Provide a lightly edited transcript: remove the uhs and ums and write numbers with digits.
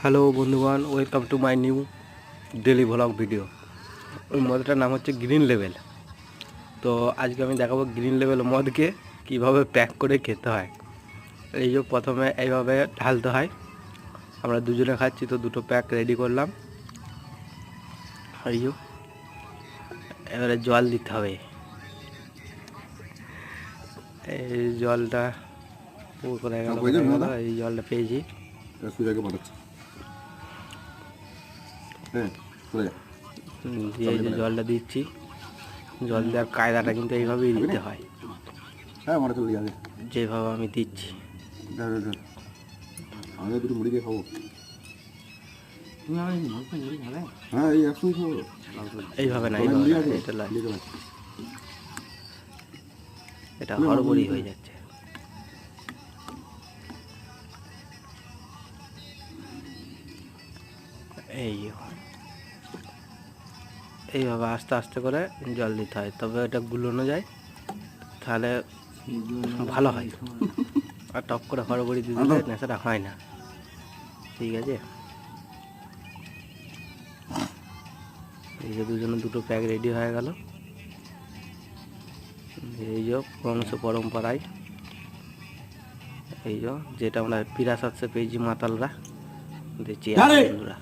Hello বন্ধুগণ, welcome to my new daily vlog video. ওই মদটার নাম হচ্ছে গ্রিন লেভেল। তো আজকে আমি দেখাবো গ্রিন লেভেল মদকে কিভাবে প্যাক করে খেতে হয়। এই যে প্রথমে এইভাবে ঢালতে হয়। আমরা দুজনে খাচ্ছি তো দুটো প্যাক রেডি করলাম। এই যে এবারে জল দিতে হবে। এই জলটা করে গেল, এই জলটা পেয়েছি। দিয়ে এই যে জলটা দিচ্ছি। জল দেওয়ার কায়দাটা কিন্তু এইভাবেই দিতে হয়, যেভাবে আমি দিচ্ছি। এইভাবে না, এটা হড়বড়ি হয়ে যাচ্ছে। এইভাবে আস্তে আস্তে করে জল দিতে হয়, তবে এটা গুলোনো যায়, তাহলে ভালো হয়। আর টপ করে হড়বড়ি দিয়ে দিলে নেশাটা হয় না। ঠিক আছে, এই যে দুজনে দুটো প্যাক রেডি হয়ে গেল। এই যে বংশ পরম্পরায় এই যে যেটা আমরা পিরাসাতসে পেয়েছি মাতালরা, দেখছি বন্ধুরা।